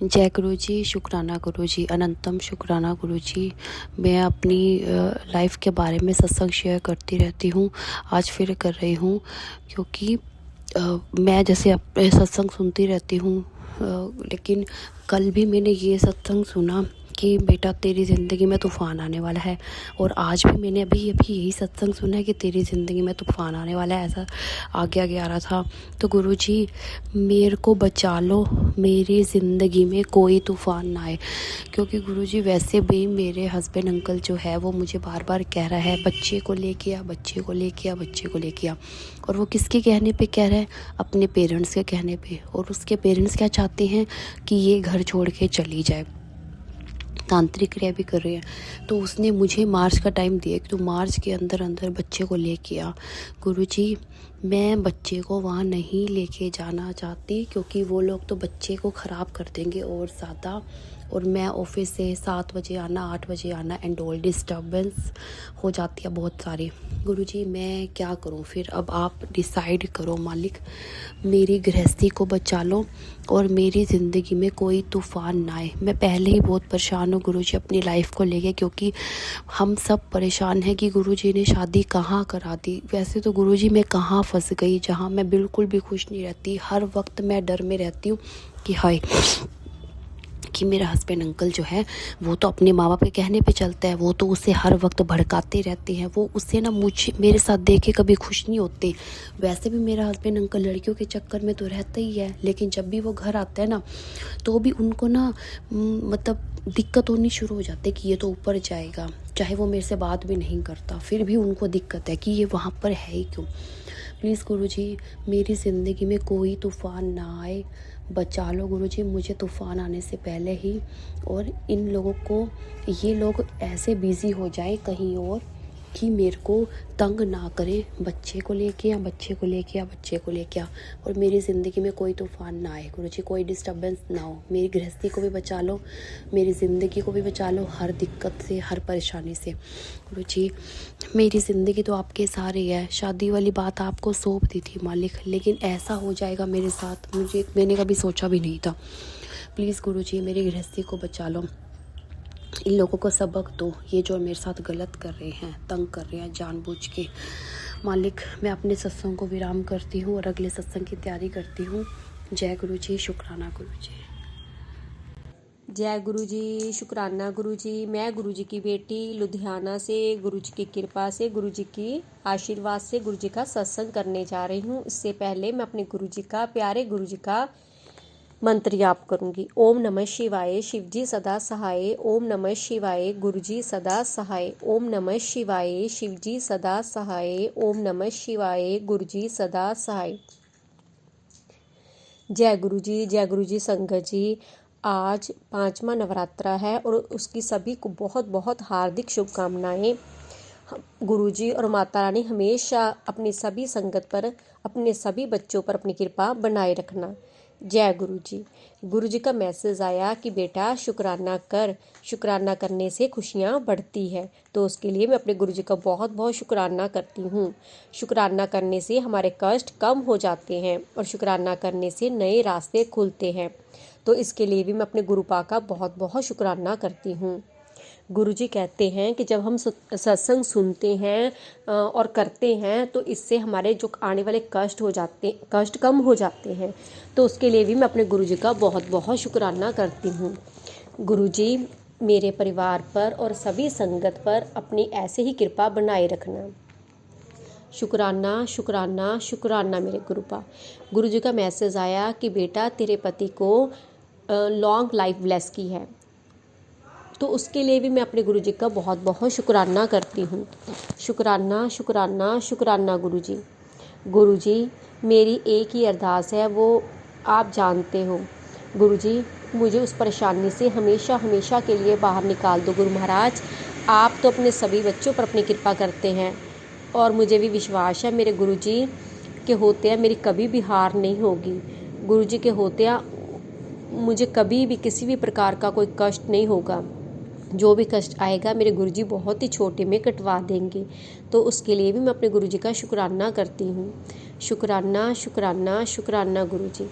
जय गुरु जी, शुक्राना गुरु जी, अनंतम शुक्राना गुरु जी। मैं अपनी लाइफ के बारे में सत्संग शेयर करती रहती हूँ। आज फिर कर रही हूँ क्योंकि मैं जैसे अपने सत्संग सुनती रहती हूँ, लेकिन कल भी मैंने ये सत्संग सुना कि बेटा तेरी ज़िंदगी में तूफ़ान आने वाला है। और आज भी मैंने अभी अभी यही सत्संग सुना है कि तेरी ज़िंदगी में तूफ़ान आने वाला है, ऐसा आगे आगे आ रहा था। तो गुरु जी मेरे को बचा लो, मेरी ज़िंदगी में कोई तूफ़ान ना आए। क्योंकि गुरु जी वैसे भी मेरे हस्बैंड अंकल जो है वो मुझे बार बार कह रहा है बच्चे को लेके आ, बच्चे को लेके आ, बच्चे को लेके आ। और वो किसके कहने पे कह रहा है? अपने पेरेंट्स के कहने पे। और उसके पेरेंट्स क्या चाहते हैं कि ये घर छोड़ के चली जाए, तांत्रिक क्रिया भी कर रहे हैं। तो उसने मुझे मार्च का टाइम दिया कि तू मार्च के अंदर अंदर बच्चे को लेके आ। गुरुजी मैं बच्चे को वहाँ नहीं लेके जाना चाहती, क्योंकि वो लोग तो बच्चे को ख़राब कर देंगे और ज़्यादा। और मैं ऑफिस से 7 बजे आना, 8 बजे आना एंड ऑल डिस्टर्बेंस हो जाती है बहुत सारी। गुरुजी मैं क्या करूँ फिर? अब आप डिसाइड करो मालिक, मेरी गृहस्थी को बचा लो और मेरी ज़िंदगी में कोई तूफ़ान ना आए। मैं पहले ही बहुत परेशान हूँ गुरुजी अपनी लाइफ को लेके, क्योंकि हम सब परेशान हैं कि गुरुजी ने शादी कहाँ करा दी। वैसे तो गुरुजी मैं कहाँ फंस गई जहाँ मैं बिल्कुल भी खुश नहीं रहती। हर वक्त मैं डर में रहती हूँ कि हाय कि मेरा हस्बैंड अंकल जो है वो तो अपने माँ बाप के कहने पे चलता है, वो तो उसे हर वक्त भड़काते रहते हैं, वो उससे ना मुझे मेरे साथ देखे कभी खुश नहीं होते। वैसे भी मेरा हस्बैंड अंकल लड़कियों के चक्कर में तो रहता ही है, लेकिन जब भी वो घर आता है ना तो भी उनको ना मतलब दिक्कत होनी शुरू हो जाती है कि ये तो ऊपर जाएगा। चाहे वो मेरे से बात भी नहीं करता, फिर भी उनको दिक्कत है कि ये वहाँ पर है ही क्यों। प्लीज़ गुरुजी मेरी ज़िंदगी में कोई तूफ़ान ना आए, बचा लो गुरुजी मुझे तूफ़ान आने से पहले ही। और इन लोगों को, ये लोग ऐसे बिज़ी हो जाए कहीं और कि मेरे को तंग ना करें। बच्चे को लेके आ, बच्चे को लेके आ, बच्चे को लेके आ। और मेरी ज़िंदगी में कोई तूफ़ान ना आए गुरुजी, कोई डिस्टर्बेंस ना हो। मेरी गृहस्थी को भी बचा लो, मेरी ज़िंदगी को भी बचा लो हर दिक्कत से, हर परेशानी से। गुरुजी मेरी ज़िंदगी तो आपके सहारे ही है। शादी वाली बात आपको सौंप दी थी मालिक, लेकिन ऐसा हो जाएगा मेरे साथ मैंने कभी सोचा भी नहीं था। प्लीज़ गुरुजी मेरी गृहस्थी को बचा लो, इन लोगों को सबक दो, ये जो मेरे साथ गलत कर रहे हैं, तंग कर रहे हैं जानबूझ के। मालिक मैं अपने सत्संग को विराम करती हूँ और अगले सत्संग की तैयारी करती हूँ। जय गुरु जी, शुक्राना गुरु जी। जय गुरु जी, शुक्राना गुरु जी। मैं गुरु जी की बेटी लुधियाना से गुरु जी की कृपा से, गुरु जी की आशीर्वाद से गुरु जी का सत्संग करने जा रही हूँ। इससे पहले मैं अपने गुरु जी का, प्यारे गुरु जी का मंत्र जाप करूंगी। ओम नमः शिवाय, शिव जी सदा सहाय। ओम नमः शिवाय, गुरु जी सदा सहाय। ओम नमः शिवाय, शिव जी सदा सहाय। ओम नमः शिवाय, गुरु जी सदा सहाय। जय गुरु जी, जय गुरु जी संगत जी। आज 5वां नवरात्रा है और उसकी सभी को बहुत बहुत हार्दिक शुभकामनाएं। गुरुजी और माता रानी हमेशा अपनी सभी संगत पर, अपने सभी बच्चों पर अपनी कृपा बनाए रखना। जय गुरु जी। गुरु जी का मैसेज आया कि बेटा शुक्राना कर, शुक्राना करने से खुशियाँ बढ़ती है। तो उसके लिए मैं अपने गुरु जी का बहुत बहुत शुक्राना करती हूँ। शुक्राना करने से हमारे कष्ट कम हो जाते हैं और शुक्राना करने से नए रास्ते खुलते हैं। तो इसके लिए भी मैं अपने गुरुपा का बहुत बहुत शुक्राना करती हूँ। गुरुजी कहते हैं कि जब हम सत्संग सुनते हैं और करते हैं तो इससे हमारे जो आने वाले कष्ट कम हो जाते हैं। तो उसके लिए भी मैं अपने गुरुजी का बहुत बहुत शुक्राना करती हूँ। गुरुजी मेरे परिवार पर और सभी संगत पर अपनी ऐसे ही कृपा बनाए रखना। शुक्राना शुक्राना शुक्राना मेरे गुरुपा। गुरुजी का मैसेज आया कि बेटा तेरे पति को लॉन्ग लाइफ ब्लेस की है। तो उसके लिए भी मैं अपने गुरुजी का बहुत बहुत शुक्राना करती हूँ। शुक्राना शुक्राना शुक्राना गुरुजी। गुरुजी मेरी एक ही अरदास है, वो आप जानते हो। गुरुजी मुझे उस परेशानी से हमेशा हमेशा के लिए बाहर निकाल दो। गुरु महाराज आप तो अपने सभी बच्चों पर अपनी कृपा करते हैं और मुझे भी विश्वास है मेरे गुरुजी के होते हैं मेरी कभी भी हार नहीं होगी। गुरुजी के होते हैं मुझे कभी भी किसी भी प्रकार का कोई कष्ट नहीं होगा। जो भी कष्ट आएगा मेरे गुरुजी बहुत ही छोटे में कटवा देंगे। तो उसके लिए भी मैं अपने गुरुजी का शुक्राना करती हूँ। शुक्राना शुक्राना शुक्राना गुरुजी।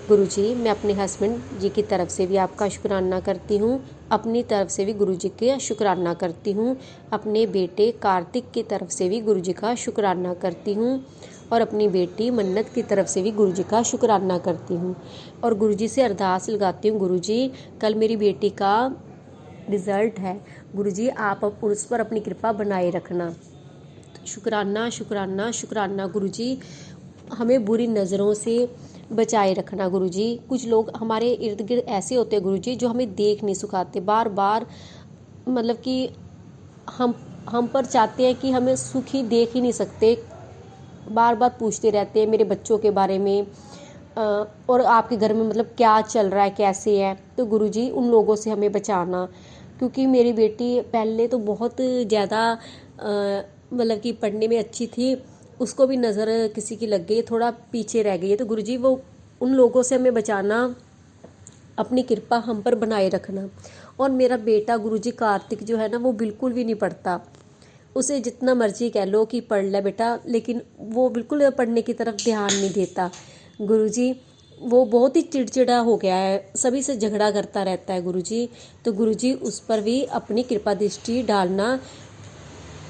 गुरुजी, मैं अपने हस्बैंड जी की तरफ से भी आपका शुक्राना करती हूँ, अपनी तरफ से भी गुरुजी का शुक्राना करती हूँ, अपने बेटे कार्तिक की तरफ से भी गुरुजी का शुक्राना करती हूँ और अपनी बेटी मन्नत की तरफ से भी गुरुजी का शुक्राना करती हूँ और गुरुजी से अरदास लगाती हूँ। गुरुजी, कल मेरी बेटी का रिज़ल्ट है, गुरुजी आप उस पर अपनी कृपा बनाए रखना। शुक्राना शुक्राना शुक्राना गुरुजी, हमें बुरी नज़रों से बचाए रखना गुरुजी। कुछ लोग हमारे इर्द गिर्द ऐसे होते हैं गुरुजी जो हमें देख नहीं सुखाते, बार बार मतलब कि हम पर चाहते हैं कि हमें सुखी देख ही नहीं सकते, बार बार पूछते रहते हैं मेरे बच्चों के बारे में और आपके घर में मतलब क्या चल रहा है, कैसे है। तो गुरुजी उन लोगों से हमें बचाना, क्योंकि मेरी बेटी पहले तो बहुत ज़्यादा मतलब कि पढ़ने में अच्छी थी, उसको भी नज़र किसी की लग गई है, थोड़ा पीछे रह गई है। तो गुरुजी वो उन लोगों से हमें बचाना, अपनी कृपा हम पर बनाए रखना। और मेरा बेटा गुरुजी कार्तिक जो है ना, वो बिल्कुल भी नहीं पढ़ता, उसे जितना मर्जी कह लो कि पढ़ ले बेटा, लेकिन वो बिल्कुल पढ़ने की तरफ ध्यान नहीं देता गुरुजी। वो बहुत ही चिड़चिड़ा हो गया है, सभी से झगड़ा करता रहता है गुरुजी। तो गुरुजी उस पर भी अपनी कृपा दृष्टि डालना,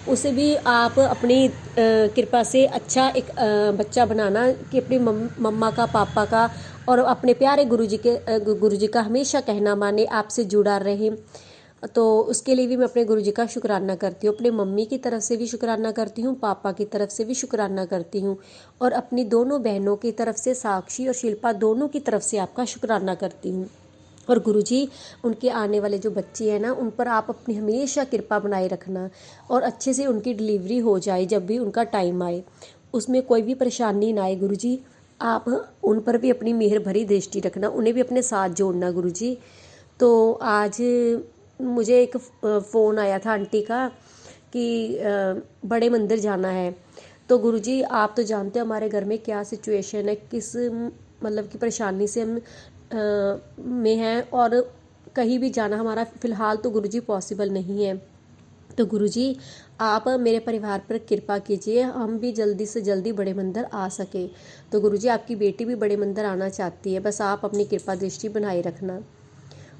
उसे भी आप अपनी कृपा से अच्छा एक बच्चा बनाना कि अपनी मम्मा का, पापा का और अपने प्यारे गुरुजी का हमेशा कहना माने, आपसे जुड़ा रहे। तो उसके लिए भी मैं अपने गुरुजी का शुक्राना करती हूँ, अपने मम्मी की तरफ से भी शुक्राना करती हूँ, पापा की तरफ से भी शुक्राना करती हूँ और अपनी दोनों बहनों की तरफ से, साक्षी और शिल्पा दोनों की तरफ से आपका शुक्राना करती हूँ। और गुरुजी, उनके आने वाले जो बच्चे हैं ना, उन पर आप अपनी हमेशा कृपा बनाए रखना और अच्छे से उनकी डिलीवरी हो जाए, जब भी उनका टाइम आए उसमें कोई भी परेशानी ना आए गुरुजी। आप उन पर भी अपनी मेहर भरी दृष्टि रखना, उन्हें भी अपने साथ जोड़ना गुरुजी। तो आज मुझे एक फ़ोन आया था आंटी का कि बड़े मंदिर जाना है। तो गुरुजी आप तो जानते हो हमारे घर में क्या सिचुएशन है, किस मतलब की परेशानी से हम में हैं और कहीं भी जाना हमारा फ़िलहाल तो गुरुजी पॉसिबल नहीं है। तो गुरुजी आप मेरे परिवार पर कृपा कीजिए, हम भी जल्दी से जल्दी बड़े मंदिर आ सके। तो गुरुजी आपकी बेटी भी बड़े मंदिर आना चाहती है, बस आप अपनी कृपा दृष्टि बनाए रखना।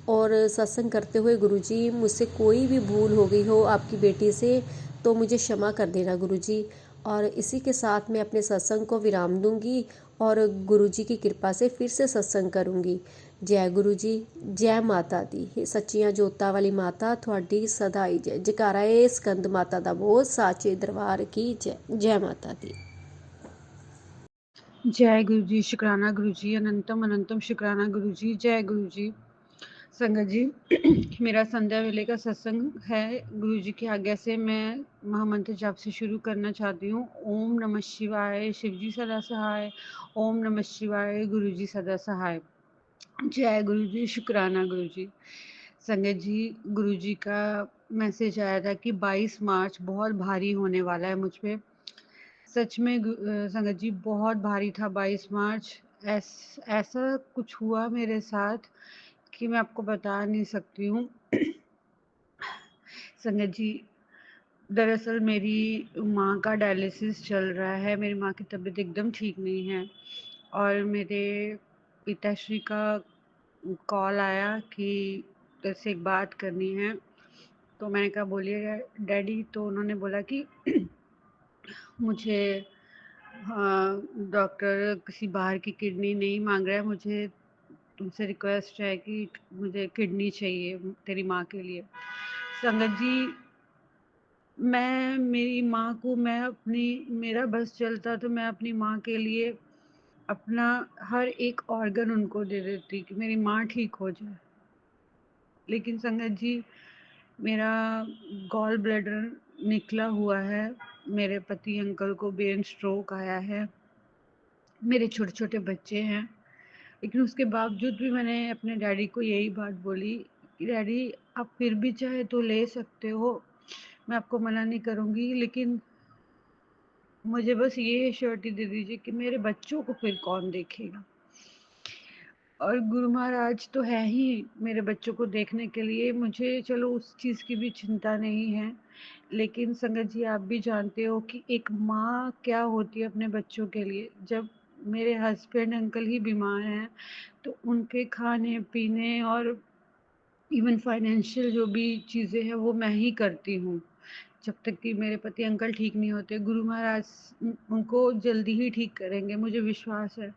और सत्संग करते हुए गुरुजी मुझसे कोई भी भूल हो गई हो आपकी बेटी से तो मुझे क्षमा कर देना गुरुजी। और इसी के साथ मैं अपने सत्संग को विराम दूंगी और गुरुजी की कृपा से फिर से सत्संग करूंगी। जय गुरुजी, जय माता दी। हे सच्चियां जोता वाली माता, थोड़ी सदा ही जय। जयकारा ए स्कंद माता दा बोल, साचे दरबार की जय। जय माता दी। जय गुरु जी, शुक्राना गुरु जी, अनंतम अनंतम शुक्राना गुरु जी। जय गुरु जी। संगत जी, मेरा संध्या वेले का सत्संग है, गुरु जी की आज्ञा से मैं महामंत्र जाप से शुरू करना चाहती हूँ। ओम नमः शिवाय, शिव जी सदा सहाय। ओम नमः शिवाय, गुरु जी सदा सहाय। जय गुरु जी, शुक्राना गुरु जी। संगत जी, गुरु जी का मैसेज आया था कि 22 मार्च बहुत भारी होने वाला है मुझ पे। सच में संगत जी बहुत भारी था 22 मार्च। ऐसा कुछ हुआ मेरे साथ कि मैं आपको बता नहीं सकती हूँ। संगत जी, दरअसल मेरी माँ का डायलिसिस चल रहा है, मेरी माँ की तबीयत एकदम ठीक नहीं है और मेरे पिताश्री का कॉल आया कि तेरे एक बात करनी है। तो मैंने कहा बोलिए डैडी। तो उन्होंने बोला कि मुझे हाँ, डॉक्टर किसी बाहर की किडनी नहीं मांग रहा है, मुझे तुमसे रिक्वेस्ट है कि मुझे किडनी चाहिए तेरी माँ के लिए। संगत जी, मेरी माँ को मेरा बस चलता तो मैं अपनी माँ के लिए अपना हर एक ऑर्गन उनको दे देती कि मेरी माँ ठीक हो जाए। लेकिन संगत जी, मेरा गॉल ब्लैडर निकला हुआ है, मेरे पति अंकल को ब्रेन स्ट्रोक आया है, मेरे छोटे छोटे बच्चे हैं। लेकिन उसके बावजूद भी मैंने अपने डैडी को यही बात बोली कि डैडी आप फिर भी चाहे तो ले सकते हो, मैं आपको मना नहीं करूँगी, लेकिन मुझे बस ये श्योरिटी दे दीजिए कि मेरे बच्चों को फिर कौन देखेगा। और गुरु महाराज तो है ही मेरे बच्चों को देखने के लिए, मुझे चलो उस चीज़ की भी चिंता नहीं है। लेकिन संगत जी, आप भी जानते हो कि एक माँ क्या होती है अपने बच्चों के लिए। जब मेरे हस्बैंड अंकल ही बीमार हैं, तो उनके खाने-पीने और इवन फाइनेंशियल जो भी चीज़ें हैं वो मैं ही करती हूँ। जब तक कि मेरे पति अंकल ठीक नहीं होते, गुरु महाराज उनको जल्दी ही ठीक करेंगे, मुझे विश्वास है।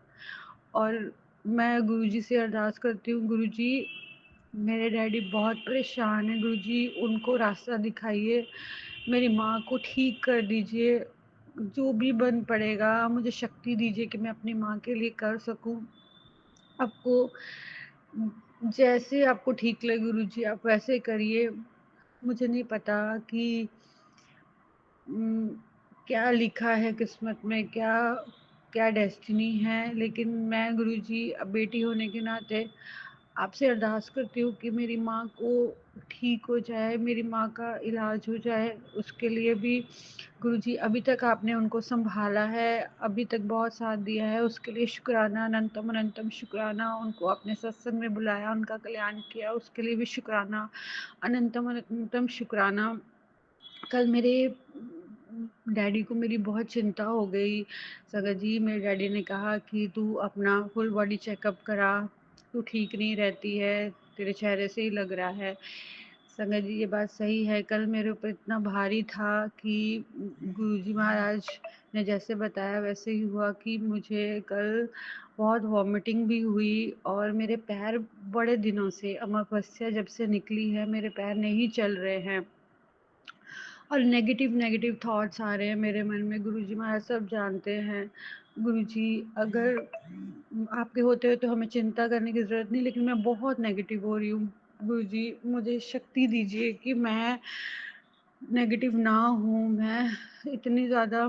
और मैं गुरुजी से अरदास करती हूँ, गुरुजी मेरे डैडी बहुत परेशान हैं, गुरुजी उनको रास्ता दिखाइए, मेरी माँ को ठीक कर दीजिए, जो भी बन पड़ेगा मुझे शक्ति दीजिए कि मैं अपनी माँ के लिए कर सकूँ। आपको जैसे आपको ठीक लगे गुरुजी आप वैसे करिए। मुझे नहीं पता कि उम, क्या लिखा है किस्मत में, क्या क्या डेस्टिनी है, लेकिन मैं गुरुजी अब बेटी होने के नाते आपसे अरदास करती हूँ कि मेरी माँ को ठीक हो जाए, मेरी माँ का इलाज हो जाए। उसके लिए भी गुरुजी अभी तक आपने उनको सँभाला है, अभी तक बहुत साथ दिया है, उसके लिए शुक्राना, अनंतम अनंतम शुक्राना। उनको आपने सत्संग में बुलाया, उनका कल्याण किया, उसके लिए भी शुक्राना, अनंतम अनंतम शुक्राना। कल मेरे डैडी को मेरी बहुत चिंता हो गई। सगा जी, मेरे डैडी ने कहा कि तू अपना फुल बॉडी चेकअप करा, तू ठीक नहीं रहती है, तेरे चेहरे से ही लग रहा है। संगत जी, ये बात सही है। कल मेरे ऊपर इतना भारी था कि गुरुजी महाराज ने जैसे बताया वैसे ही हुआ कि मुझे कल बहुत वॉमिटिंग भी हुई और मेरे पैर बड़े दिनों से अमावस्या जब से निकली है मेरे पैर नहीं चल रहे हैं और नेगेटिव नेगेटिव थॉट्स आ रहे हैं मेरे मन में। गुरुजी महाराज सब जानते हैं। गुरुजी अगर आपके होते हो तो हमें चिंता करने की ज़रूरत नहीं, लेकिन मैं बहुत नेगेटिव हो रही हूँ। गुरुजी मुझे शक्ति दीजिए कि मैं नेगेटिव ना हूँ। मैं इतनी ज़्यादा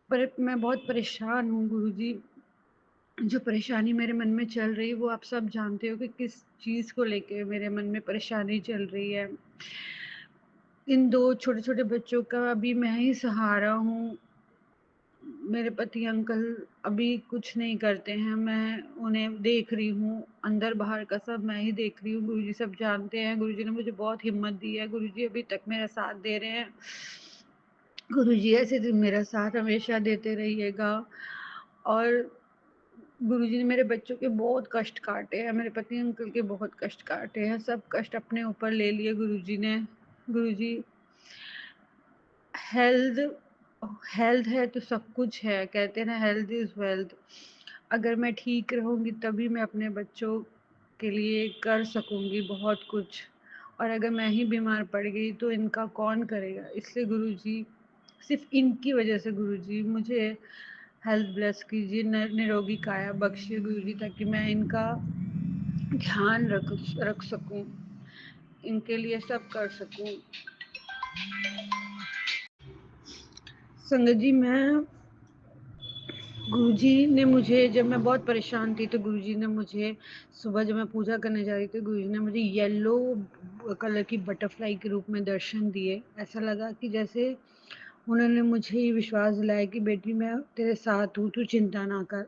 पर मैं बहुत परेशान हूँ गुरुजी। जो परेशानी मेरे मन में चल रही है वो आप सब जानते हो कि किस चीज़ को लेके मेरे मन में परेशानी चल रही है। इन 2 छोटे-छोटे बच्चों का अभी मैं ही सहारा हूँ। मेरे पति अंकल अभी कुछ नहीं करते हैं, मैं उन्हें देख रही हूँ, अंदर-बाहर का सब मैं ही देख रही हूँ। गुरुजी सब जानते हैं, गुरुजी ने मुझे बहुत हिम्मत दी है, गुरुजी अभी तक मेरा साथ दे रहे हैं। गुरुजी ऐसे दिन मेरा साथ हमेशा देते रहिएगा। और गुरुजी ने मेरे बच्चों के बहुत कष्ट काटे हैं, मेरे पति अंकल के बहुत कष्ट काटे हैं, सब कष्ट अपने ऊपर ले लिए गुरुजी ने। गुरुजी हेल्थ हेल्थ है तो सब कुछ है, कहते हैं ना हेल्थ इज़ वेल्थ। अगर मैं ठीक रहूँगी तभी मैं अपने बच्चों के लिए कर सकूँगी बहुत कुछ, और अगर मैं ही बीमार पड़ गई तो इनका कौन करेगा। इसलिए गुरुजी सिर्फ़ इनकी वजह से गुरुजी मुझे हेल्थ ब्लेस कीजिए, निरोगी काया बख्शिए गुरुजी, ताकि मैं इनका ध्यान रख सकूँ, इनके लिए सब कर सकूँ। संगत जी, मैं गुरुजी ने मुझे, जब मैं बहुत परेशान थी तो गुरुजी ने मुझे सुबह जब मैं पूजा करने जा रही थी, गुरुजी ने मुझे येलो कलर की बटरफ्लाई के रूप में दर्शन दिए। ऐसा लगा कि जैसे उन्होंने मुझे ये विश्वास दिलाया कि बेटी मैं तेरे साथ हूँ, तू चिंता ना कर।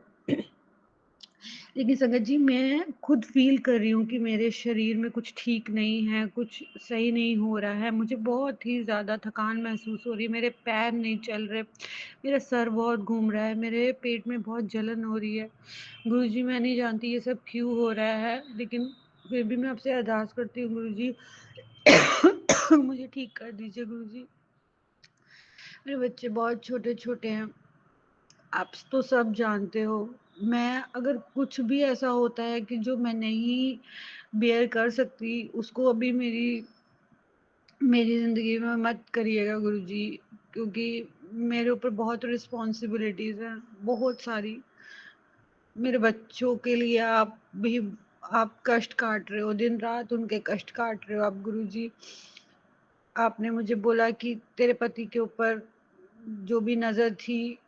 लेकिन संगत जी, मैं खुद फ़ील कर रही हूँ कि मेरे शरीर में कुछ ठीक नहीं है, कुछ सही नहीं हो रहा है। मुझे बहुत ही ज़्यादा थकान महसूस हो रही है, मेरे पैर नहीं चल रहे, मेरा सर बहुत घूम रहा है, मेरे पेट में बहुत जलन हो रही है। गुरुजी, मैं नहीं जानती ये सब क्यों हो रहा है, लेकिन फिर भी मैं आपसे अरदास करती हूँ गुरुजी मुझे ठीक कर दीजिए गुरुजी। मेरे बच्चे बहुत छोटे-छोटे हैं। आप तो सब जानते हो। मैं अगर कुछ भी ऐसा होता है कि जो मैं नहीं बेयर कर सकती, उसको अभी मेरी मेरी ज़िंदगी में मत करिएगा गुरुजी, क्योंकि मेरे ऊपर बहुत रिस्पॉन्सिबिलिटीज़ हैं, बहुत सारी। मेरे बच्चों के लिए आप कष्ट काट रहे हो, दिन-रात उनके कष्ट काट रहे हो आप गुरुजी। आपने मुझे बोला कि तेरे पति के ऊपर जो भी नज़र थी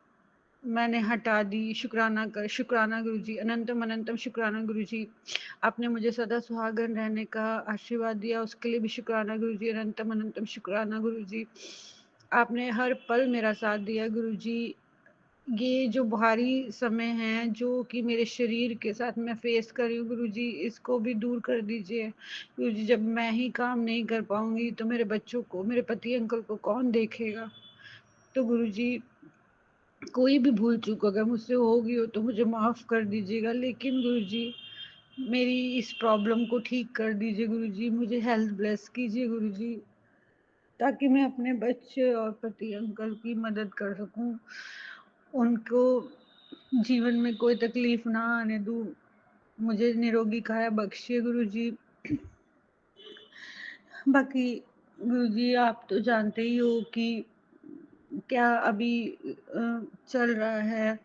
मैंने हटा दी। शुक्राना गुरुजी, अनंतम अनंतम शुक्राना गुरुजी। आपने मुझे सदा सुहागन रहने का आशीर्वाद दिया, उसके लिए भी शुक्राना गुरुजी, अनंतम अनंतम शुक्राना गुरुजी। आपने हर पल मेरा साथ दिया गुरुजी। ये जो भारी समय है जो कि मेरे शरीर के साथ मैं फेस कर रही हूँ गुरुजी, इसको भी दूर कर दीजिए गुरुजी। जब मैं ही काम नहीं कर पाऊंगी तो मेरे बच्चों को, मेरे पति अंकल को कौन देखेगा। तो गुरुजी कोई भी भूल चूक अगर मुझसे होगी हो तो मुझे माफ़ कर दीजिएगा, लेकिन गुरुजी मेरी इस प्रॉब्लम को ठीक कर दीजिए गुरुजी, मुझे हेल्थ ब्लेस कीजिए गुरुजी, ताकि मैं अपने बच्चे और पति अंकल की मदद कर सकूं, उनको जीवन में कोई तकलीफ ना आने दूं, मुझे निरोगी काया बख्शिए गुरुजी। बाकी गुरुजी आप तो जानते ही हो कि क्या अभी चल रहा है,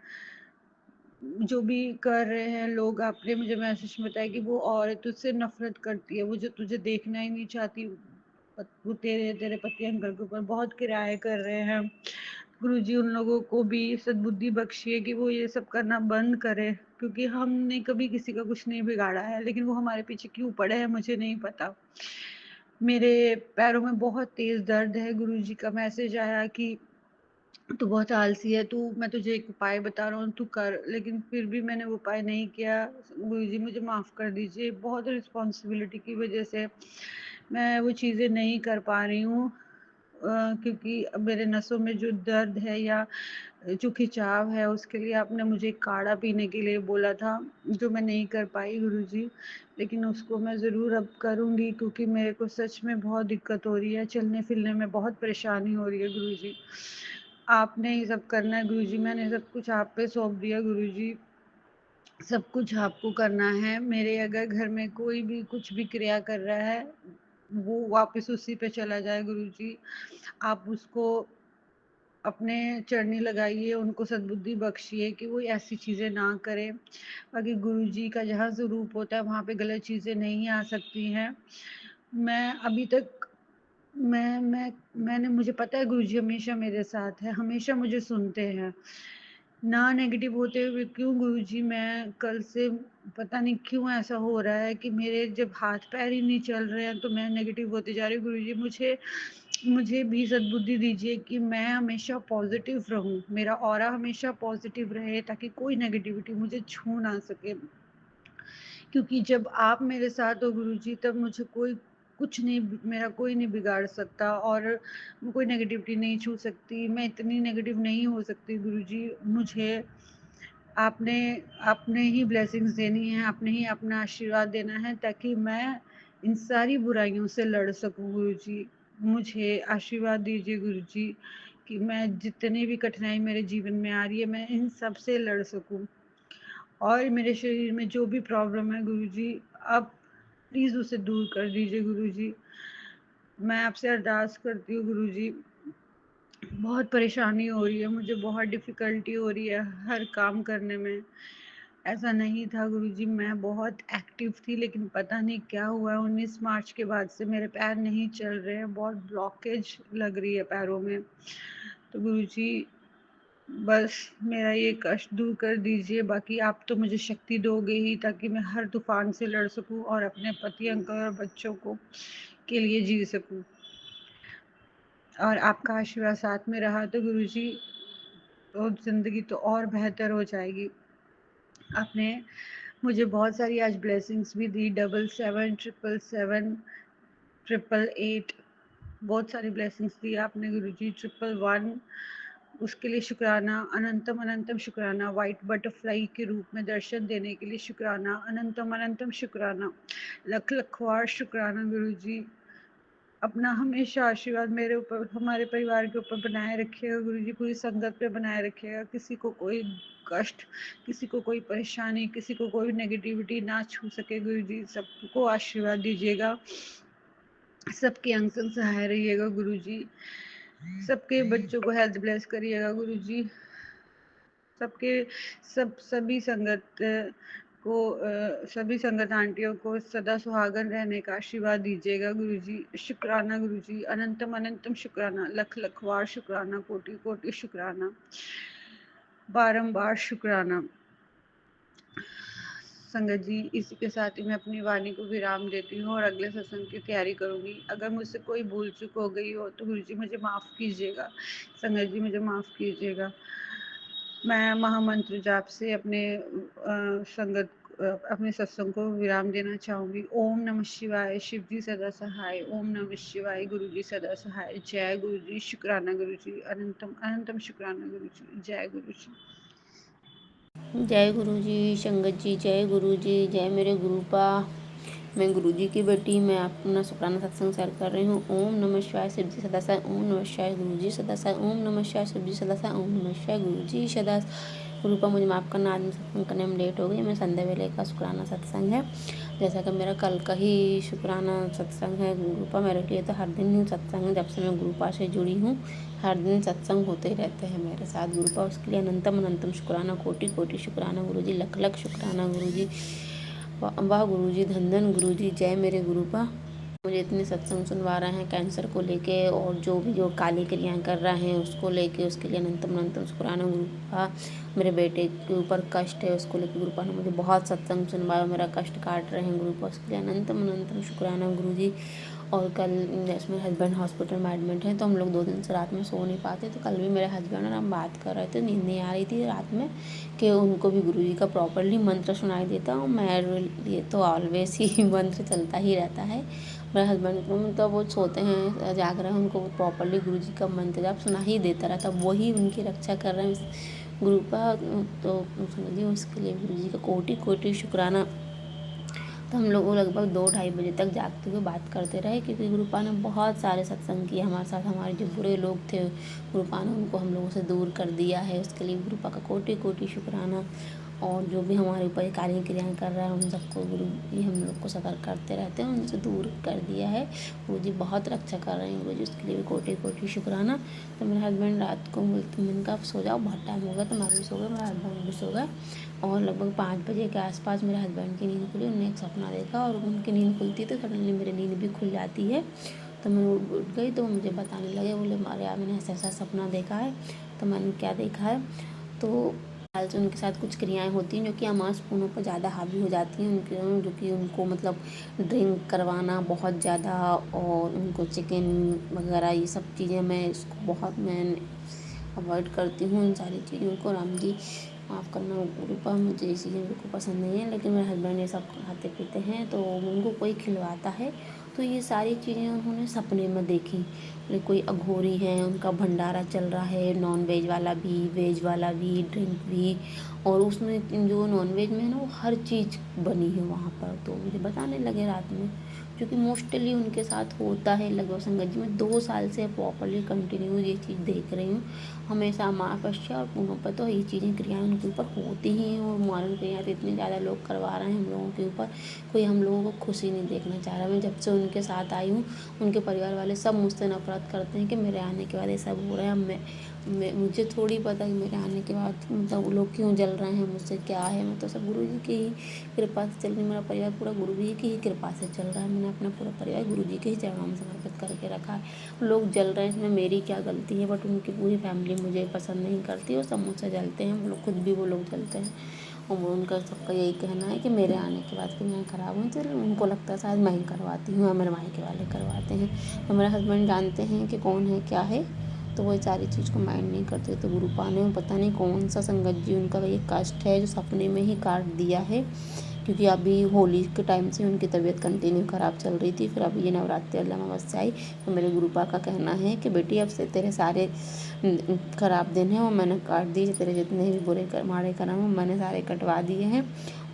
जो भी कर रहे हैं लोग। आपने मुझे मैसेज में बताया कि वो औरत तुझसे नफरत करती है, वो जो तुझे देखना ही नहीं चाहती, वो तेरे तेरे पति अंकल के ऊपर बहुत किराए कर रहे हैं। गुरुजी उन लोगों को भी सद्बुद्धि बख्शिए कि वो ये सब करना बंद करे, क्योंकि हमने कभी किसी का कुछ नहीं बिगाड़ा है, लेकिन वो हमारे पीछे क्यों पड़े हैं मुझे नहीं पता। मेरे पैरों में बहुत तेज दर्द है। गुरुजी का मैसेज आया कि तू बहुत आलसी है, तू मैं तुझे एक उपाय बता रहा हूँ तू कर, लेकिन फिर भी मैंने वो उपाय नहीं किया। गुरुजी मुझे माफ़ कर दीजिए, बहुत रिस्पॉन्सिबिलिटी की वजह से मैं वो चीज़ें नहीं कर पा रही हूँ, क्योंकि अब मेरे नसों में जो दर्द है या जो खिंचाव है उसके लिए आपने मुझे काढ़ा पीने के लिए बोला था, जो मैं नहीं कर पाई गुरुजी, लेकिन उसको मैं ज़रूर अब करूँगी, क्योंकि मेरे को सच में बहुत दिक्कत हो रही है, चलने फिरने में बहुत परेशानी हो रही है गुरुजी। आपने ये सब करना है गुरुजी, मैंने सब कुछ आप पे सौंप दिया गुरुजी, सब कुछ आपको करना है। मेरे अगर घर में कोई भी कुछ भी क्रिया कर रहा है, वो वापस उसी पे चला जाए गुरुजी। आप उसको अपने चरनी लगाइए, उनको सद्बुद्धि बख्शिए कि वो ऐसी चीज़ें ना करें। बाकी गुरुजी का जहाँ स्वरूप होता है वहाँ पे गलत चीज़ें नहीं आ सकती हैं। मैं अभी तक मैंने मुझे पता है गुरुजी हमेशा मेरे साथ है, हमेशा मुझे सुनते हैं। ना नेगेटिव होते हुए क्यों गुरुजी मैं कल से पता नहीं क्यों ऐसा हो रहा है कि मेरे जब हाथ पैर ही नहीं चल रहे हैं तो मैं नेगेटिव होती जा रही हूँ। गुरुजी मुझे मुझे भी सद्बुद्धि दीजिए कि मैं हमेशा पॉजिटिव रहूं, मेरा ऑरा हमेशा पॉजिटिव रहे, ताकि कोई नेगेटिविटी मुझे छू ना सके, क्योंकि जब आप मेरे साथ हो गुरुजी तब मुझे कोई कुछ नहीं, मेरा कोई नहीं बिगाड़ सकता और कोई नेगेटिविटी नहीं छू सकती, मैं इतनी नेगेटिव नहीं हो सकती गुरुजी। मुझे आपने आपने ही ब्लेसिंग्स देनी है, आपने ही अपना आशीर्वाद देना है, ताकि मैं इन सारी बुराइयों से लड़ सकूं गुरुजी। मुझे आशीर्वाद दीजिए गुरुजी कि मैं जितनी भी कठिनाई मेरे जीवन में आ रही है मैं इन सब से लड़ सकूं, और मेरे शरीर में जो भी प्रॉब्लम है गुरुजी आप प्लीज़ उसे दूर कर दीजिए गुरुजी। मैं आपसे अरदास करती हूँ गुरुजी, बहुत परेशानी हो रही है मुझे, बहुत डिफ़िकल्टी हो रही है हर काम करने में। ऐसा नहीं था गुरुजी, मैं बहुत एक्टिव थी, लेकिन पता नहीं क्या हुआ है 19 मार्च के बाद से मेरे पैर नहीं चल रहे हैं, बहुत ब्लॉकेज लग रही है पैरों में। तो गुरुजी बस मेरा ये कष्ट दूर कर दीजिए, बाकी आप तो मुझे शक्ति दोगे ही, ताकि मैं हर तूफान से लड़ सकूं और अपने पति अंकल और बच्चों को के लिए जी सकूं। और आपका आशीर्वाद साथ में रहा तो गुरुजी तो ज़िंदगी तो और बेहतर हो जाएगी। आपने मुझे बहुत सारी आज ब्लेसिंग्स भी दी, 77 777 888, बहुत सारी ब्लेसिंग्स दी आपने गुरुजी। 111 उसके लिए शुक्राना, अनंतम अनंतम शुक्राना, वाइट बटरफ्लाई के रूप में दर्शन देने के लिए शुक्राना, अनंतम अनंतम शुक्राना, लख लखवार शुक्राना गुरुजी। अपना हमेशा आशीर्वाद मेरे ऊपर, हमारे परिवार के ऊपर बनाए रखिएगा गुरुजी, पूरी संगत पे बनाए रखिएगा, किसी को कोई कष्ट, किसी को कोई परेशानी, किसी को कोई नेगेटिविटी ना छू सके गुरुजी। सबको आशीर्वाद दीजिएगा, सबके अंग संग सहाय रहिएगा गुरुजी, सबके बच्चों को हेल्थ ब्लेस करिएगा गुरुजी, सबके सभी संगत को सभी संगत आंटियों को सदा सुहागन रहने का आशीर्वाद दीजिएगा गुरुजी। शुक्राना गुरुजी, अनंतम अनंतम शुक्राना, लख लखवार शुक्राना, कोटि कोटि शुक्राना, बारंबार शुक्राना। संगत जी इसी के साथ ही मैं अपनी वाणी को विराम देती हूँ और अगले सत्संग की तैयारी करूँगी। अगर मुझसे कोई भूल चूक हो गई हो तो गुरुजी मुझे माफ़ कीजिएगा, संगत जी मुझे माफ़ कीजिएगा। मैं महामंत्र जाप से अपने संगत अपने सत्संग को विराम देना चाहूँगी। ओम नमः शिवाय, शिव जी सदा सहाय। ओम नमः शिवाय, गुरु जी सदा सहाय। जय गुरु जी, शुक्राना गुरु जी, अनंतम अनंतम शुक्राना गुरु जी। जय गुरु जी। जय गुरु जी, संगत जी, जय गुरु जी, जय मेरे गुरुपा। मैं गुरु जी की बेटी, मैं अपना शुक्राना सत्संग शेयर कर रही हूँ। ओम नमः शिवाय, शिव जी सदा साई। ओम नमः शिवाय, गुरु जी सदा साई। ओम नमः शिवाय, शिव जी सदा साई। ओम नमः शिवाय, गुरु जी सदा। गुरुपा मुझे माफ़ करना, आज मैं सत्संग करने में लेट हो गई। मैं संध्या वेले का शुक्राना सत्संग है, जैसा कि मेरा कल का ही शुक्राना सत्संग है। गुरुपा मेरे लिए तो हर दिन ही सत्संग है, जब से मैं गुरुपा से जुड़ी हूँ। हर दिन सत्संग होते ही रहते हैं मेरे साथ। गुरुपा उसके लिए अनंतम अनंतम शुक्राना, कोटि कोटि शुक्राना गुरु जी, लख लख शुक्राना गुरु जी। वाह गुरु जी, धन धन गुरु जी, जय मेरे गुरुपा। मुझे इतने सत्संग सुनवा रहे हैं कैंसर को लेके, और जो काली क्रियाएं कर रहे हैं उसको लेके, उसके लिए अनंतम अनंतम शुक्राना गुरुपा। मेरे बेटे के ऊपर कष्ट है, उसको लेके गुरुपा ने मुझे बहुत सत्संग सुनवाया, मेरा कष्ट काट रहे हैं गुरुपा, उसके लिए अनंतम अनंतम शुक्राना गुरु जी। और कल जैसे मेरे हस्बैंड हॉस्पिटल में एडमिट है, तो हम लोग 2 दिन से रात में सो नहीं पाते, तो कल भी मेरे हस्बैंड और हम बात कर रहे थे, नींद नहीं आ रही थी रात में, कि उनको भी गुरु जी का प्रॉपरली मंत्र सुनाई देता हूँ। मेरे लिए तो ऑलवेज ही मंत्र चलता ही रहता है। मेरे हस्बैंड को मतलब वो सोते हैं, जाग रहे हैं, उनको प्रॉपरली गुरु जी का मंत्र जब सुना ही देता रहता, वही उनकी रक्षा कर रहे हैं गुरुपा। तो समझिए उसके लिए गुरु जी का कोटि कोटि शुक्राना। तो हम लोग लगभग 2-2:30 बजे तक जागते हुए बात करते रहे, क्योंकि गुरुपा ने बहुत सारे सत्संग किए हमारे साथ। हमारे जो बुरे लोग थे, गुरुपा ने उनको हम लोगों से दूर कर दिया है, उसके लिए गुरुपा का कोटि कोटि शुक्राना। और जो भी हमारे ऊपर कार्य क्रियाएँ कर रहा है, उन सबको गुरु जी हम लोग को सतर्क करते रहते हैं, उनसे दूर कर दिया है। गुरु जी बहुत रक्षा कर रहे हैं गुरु जी, उसके लिए भी कोटि कोटि शुक्राना। तो मेरे हस्बैंड रात को बोलते, मैंने कहा सो जाओ, बहुत टाइम हो गया, तो मैं भी सो गया, मेरा हस्बैंड भी सो गए। और लगभग 5 बजे के आसपास मेरे हस्बैंड की नींद खुली, उन्होंने एक सपना देखा, और उनकी नींद खुलती तो सडनली मेरी नींद भी खुल जाती है। तो मैं उठ गई, तो वो मुझे बताने लगे, बोले मारे यार मैंने ऐसा ऐसा सपना देखा है। तो मैंने क्या देखा है, तो हाल से उनके साथ कुछ क्रियाएं होती हैं जो कि अमांसपूर्णों पर ज़्यादा हावी हो जाती हैं उनके, जो कि उनको मतलब ड्रिंक करवाना बहुत ज़्यादा, और उनको चिकन वगैरह ये सब चीज़ें मैं अवॉइड करती हूँ इन सारी चीज़ों को। राम जी माफ़ करना गुरुपा, मुझे ये चीज़ें बिल्कुल पसंद नहीं है, लेकिन मेरे हस्बैंड ये सब खाते पीते हैं, तो उनको कोई खिलवाता है, तो ये सारी चीज़ें उन्होंने सपने में देखी। बोले कोई अघोरी है, उनका भंडारा चल रहा है, नॉन वेज वाला भी, वेज वाला भी, ड्रिंक भी, और उसमें जो नॉन वेज में है ना, वो हर चीज़ बनी है वहाँ पर। तो मुझे बताने लगे रात में, जो कि मोस्टली उनके साथ होता है। लगभग संगत जी में 2 साल से प्रॉपरली कंटिन्यू ये चीज़ देख रही हूँ। हमेशा अमावस्या और पूनम पर तो ये चीज़ें क्रियाएं उनके ऊपर होती ही हैं, और मारण क्रियाएं तो इतनी ज़्यादा लोग करवा रहे हैं हम लोगों के ऊपर, कोई हम लोगों को खुशी नहीं देखना चाह रहा। मैं जब से उनके साथ आई हूँ, उनके परिवार वाले सब मुझसे नफरत करते हैं कि मेरे आने के बाद ये सब हो रहा है। मुझे थोड़ी पता कि मेरे आने के बाद मतलब वो लोग क्यों जल रहे हैं मुझसे, क्या है। मैं तो सब गुरु जी की ही कृपा से चल रही, मेरा परिवार पूरा गुरु जी की ही कृपा से चल रहा है। मैंने अपना पूरा परिवार गुरु जी के ही चरणों में समर्पित करके रखा है। लोग जल रहे हैं, इसमें मेरी क्या गलती है, बट उनकी पूरी फैमिली मुझे पसंद नहीं करती, और सब मुझसे जलते हैं, वो लोग खुद भी वो लोग जलते हैं। और वो उनका सबका यही कहना है कि मेरे आने के बाद क्रियाएँ खराब हुई, तो उनको लगता है शायद मैं ही करवाती हूँ, या मेरे मायके वाले करवाते हैं। तो मेरे हस्बैंड जानते हैं कि कौन है क्या है, तो वो सारी चीज़ को माइंड नहीं करते। तो गुरुपा ने पता नहीं कौन सा संगत जी उनका ये कष्ट है जो सपने में ही काट दिया है, क्योंकि अभी होली के टाइम से उनकी तबीयत कंटिन्यू ख़राब चल रही थी। फिर अभी ये नवरात्रि अमावस्या आई, तो मेरे गुरुपा का कहना है कि बेटी अब से तेरे सारे ख़राब दिन हैं वो मैंने काट दिए, तेरे जितने भी बुरे माड़े कर्म हैं मैंने सारे कटवा दिए हैं,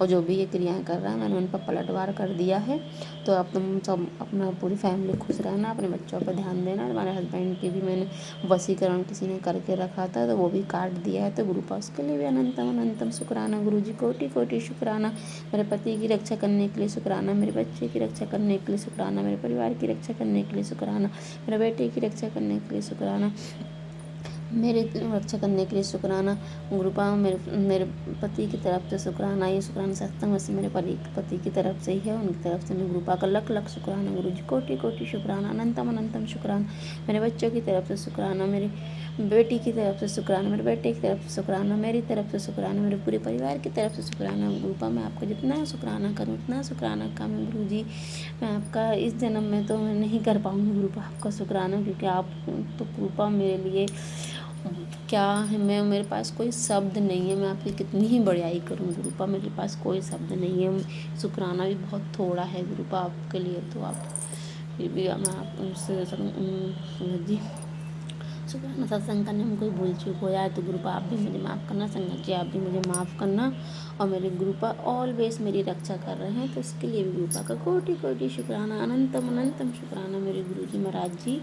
और जो भी ये क्रियाएँ कर रहा है मैंने उन पर पलटवार कर दिया है। तो अब तुम सब अपना पूरी फैमिली खुश रहना, अपने बच्चों पर ध्यान देना। हमारे हस्बैंड की भी मैंने वशीकरण किसी ने करके रखा था, तो वो भी काट दिया है। तो गुरुपा उसके लिए भी अनंतम अनंतम शुक्राना गुरु जी, कोटि कोटि शुक्राना। मेरे पति की रक्षा करने के लिए शुक्राना, मेरे बच्चे की रक्षा करने के लिए शुक्राना, मेरे परिवार की रक्षा करने के लिए शुक्राना, मेरे बेटे की रक्षा करने के लिए शुक्राना, मेरे रक्षा करने के लिए शुक्राना गुरुपा। मेरे पति की तरफ से शुक्राना, ये शुक्राना सत्संग वैसे मेरे पति की तरफ से ही है, उनकी तरफ से मैं गुरुपा का लख लख शुक्राना गुरु जी, कोटि कोटि शुक्राना, अनंतम अनंतम शुक्राना। मेरे बच्चों की तरफ से शुक्राना, मेरी बेटी की तरफ से शुक्राना, मेरे बेटे की तरफ से शुक्राना, मेरी तरफ से शुक्राना, मेरे पूरे परिवार की तरफ से शुक्राना गुरुपा। मैं आपको जितना शुक्राना करूँ उतना शुक्राना कम है गुरु जी। मैं आपका इस जन्म में तो मैं नहीं कर पाऊँगी गुरुपा आपका शुक्राना, क्योंकि आप तो कृपा मेरे लिए क्या है, मेरे पास कोई शब्द नहीं है, मैं आपकी कितनी ही बड़ाई करूँ गुरुपा, मेरे पास कोई शब्द नहीं है। शुक्राना भी बहुत थोड़ा है गुरुपा आपके लिए, तो आप फिर भी मैं आपसे संगत जी शुक्राना सत्संग करने में कोई भूल चूक हो जाए तो गुरुपा आप भी मुझे माफ़ करना, संगत जी आप भी मुझे माफ़ करना। और मेरे गुरुपा ऑलवेज मेरी रक्षा कर रहे हैं, तो इसके लिए भी गुरुपा का कोटि कोटि शुक्राना, अनंतम अनंतम शुक्राना मेरे गुरु जी महाराज जी।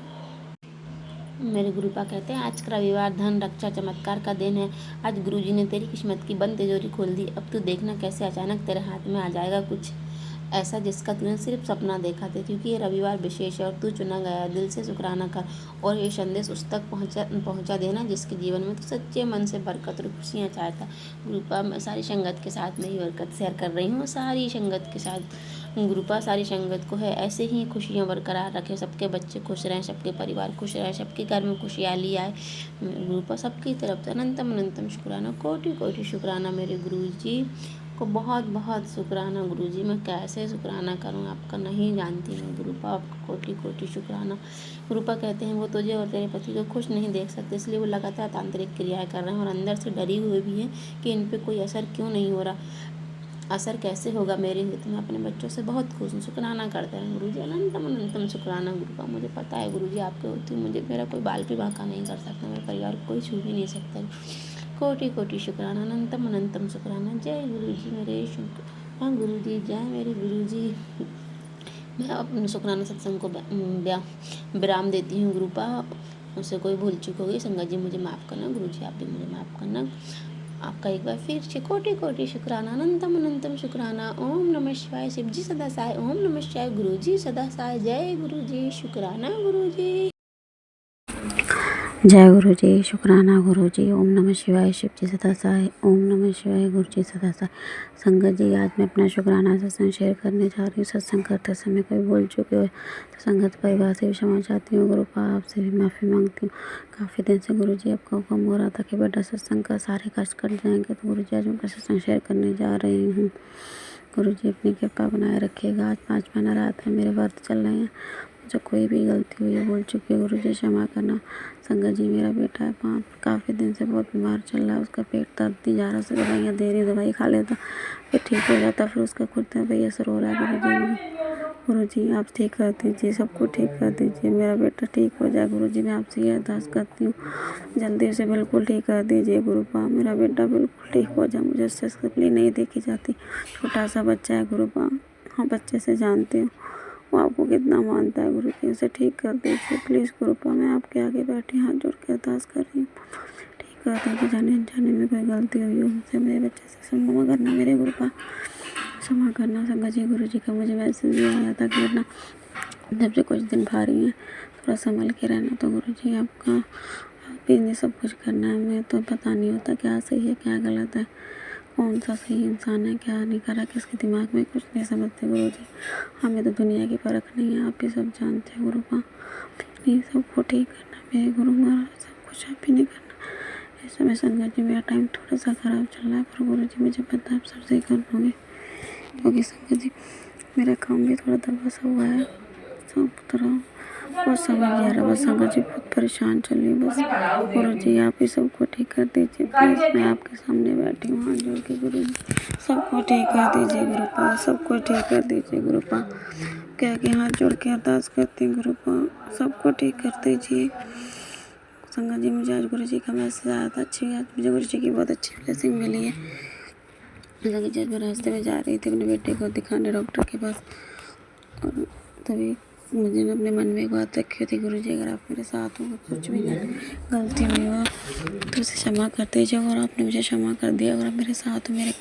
मेरे गुरुपा कहते हैं आज का रविवार धन रक्षा चमत्कार का दिन है। आज गुरुजी ने तेरी किस्मत की बंद तिजोरी खोल दी। अब तू देखना कैसे अचानक तेरे हाथ में आ जाएगा कुछ ऐसा जिसका तूने सिर्फ सपना देखा था, क्योंकि ये रविवार विशेष है और तू चुना गया। दिल से शुक्राना कर और ये संदेश उस तक पहुंचा देना जिसके जीवन में तू सच्चे मन से बरकत और खुशियाँ चाहता। गुरुपा मैं सारी संगत के साथ में ही बरकत शेयर कर रही हूँ, सारी संगत के साथ। गुरुपा सारी संगत को है ऐसे ही खुशियाँ बरकरार रखे, सबके बच्चे खुश रहें, सबके परिवार खुश रहें, सबके घर में खुशहाली आए। गुरुपा सबकी तरफ से अनंतम अनंतम शुक्राना, कोटि कोटि शुक्राना मेरे गुरु जी को, बहुत बहुत शुक्राना गुरुजी। मैं कैसे शुक्राना करूं आपका नहीं जानती मैं गुरुपा, आपका कोटि कोटि शुक्राना। गुरुपा कहते हैं वो तुझे और तेरे पति को खुश नहीं देख सकते, इसलिए वो लगातार तांत्रिक क्रियाएं कर रहे हैं और अंदर से डरी हुई भी है कि इन पर कोई असर क्यों नहीं हो रहा, असर कैसे होगा मेरे हुए। तो मैं अपने बच्चों से बहुत खुश हूँ, शुक्राना करते हैं गुरुजी, अनंतम अनंतम शुक्राना गुरुपा। मुझे पता है गुरुजी आपके होते मुझे मेरा कोई बाल भी बांका नहीं कर सकता, मेरे परिवार को कोई छू भी नहीं सकता। कोटि कोटि शुक्राना, अनंतम अनंतम शुक्राना। जय गुरु जी मेरे हाँ गुरु जी, जय मेरे गुरु जी। मैं अपने शुक्राना सत्संग को विराम देती हूँ गुरुपा, मुझसे कोई भूल चूक होगी संगत जी मुझे माफ़ करना, गुरु जी आप भी मुझे माफ़ करना। आपका एक बार फिर से कोटि कोटि शुक्राना, अनंतम अनंतम शुक्राना। ओम नमः शिवाय, शिव जी सदा साय, ओम नमः शिवाय, गुरु जी सदा साय। जय गुरु जी, शुक्राना गुरु जी। जय गुरु जी, शुक्राना गुरु जी। ओम नमः शिवाय, शिव जी सदा साय, ओम नमः शिवाय, गुरु जी सदा साय। संगत जी आज मैं अपना शुक्राना सत्संग शेयर करने जा रही हूँ। सत्संग करते समय कोई भूल चुके हो तो संगत परिवार से भी क्षमा चाहती हूँ, गुरुपा आपसे भी माफ़ी मांगती हूँ। काफ़ी दिन से गुरु जी आपका हुक्म हो रहा था कि बेटा सत्संग का सारे कष्ट कट जाएंगे, तो गुरु जी आज मैं सत्संग शेयर करने जा रही हूँ। गुरु जी अपनी कृपा बनाए रखिएगा। आज 5 महीना रात है, मेरे व्रत चल रहे हैं, मुझे कोई भी गलती हुई है भूल चुकी है गुरु जी क्षमा करना। संगत जी मेरा बेटा है 5 काफ़ी दिन से बहुत बीमार चल रहा है, उसका पेट दर्द नहीं जा रहा, उसे दवाइयाँ दे रही, दवाई खा लेता फिर ठीक हो जाता, फिर उसका खुद दवाई असर हो रहा है। गुरु जी आप ठीक कर दीजिए, सबको ठीक कर दीजिए, मेरा बेटा ठीक हो जाए। गुरु जी मैं आपसे ये अरदास करती हूँ, जल्दी से बिल्कुल ठीक कर दीजिए गुरुपा, मेरा बेटा बिल्कुल ठीक हो जाए। मुझे उससे तकलीफ नहीं देखी जाती, छोटा सा बच्चा है गुरुपा, हाँ बच्चे से जानते हो वो आपको कितना मानता है। गुरु जी उसे ठीक कर दीजिए प्लीज़ गुरुपा, मैं आपके आगे बैठी हाथ जोड़ के अरदास कर रही हूँ, ठीक कर दीजिए। जाने अनजाने में कोई गलती हुई हो मुझसे, मेरे बच्चे से क्षमा करना मेरे गुरुपा, क्षमा करना। संगत जी गुरु जी का मुझे मैसेज भी आया था कि बेटा जब से कुछ दिन भारी हैं थोड़ा संभल के रहना, तो गुरु जी आपका आप ही सब कुछ करना है, मैं तो पता नहीं होता क्या सही है क्या गलत है, कौन सा सही इंसान है क्या नहीं करा, किसके दिमाग में कुछ नहीं समझते गुरु जी। हमें तो दुनिया की परख नहीं है, आप ही सब जानते हैं गुरुपा, प्लीज़ सबको ठीक करना मेरे गुरु महाराज, सब कुछ आप ही नहीं करना। इस समय संगत जी मेरा टाइम थोड़ा सा ख़राब चल रहा है, पर गुरु जी मुझे पता है आप सब सही कर लोगे, क्योंकि संगत जी मेरा काम भी थोड़ा दबा सा हुआ है, सब तरह कुछ समझ नहीं आ रहा, बस संगत जी बहुत परेशान चल रही, बस गुरु जी आप ही सबको ठीक कर दीजिए प्लीज़। मैं आपके सामने बैठी हूँ हाथ जोड़ के, गुरु जी सबको ठीक कर दीजिए गुरुपा, सबको ठीक कर दीजिए गुरुपा, क्या कि हाथ जोड़ के अरदास करती हूँ गुरुपा, सबको ठीक कर दीजिए। संगत जी मुझे आज गुरु जी का मैसेज आया था, अच्छी आज मुझे गुरु जी की बहुत अच्छी ब्लेसिंग मिली है। संगत जी मैं रास्ते में जा रही थी अपने बेटे को दिखाने डॉक्टर के पास, और तभी मुझे अपने मन में एक बात रखी थी, गुरु जी अगर आप मेरे साथ हो, कुछ भी गलती हुई हो तो उसे क्षमा कर दीजिए, और आपने मुझे क्षमा कर दिया, अगर आप मेरे साथ हो, मेरे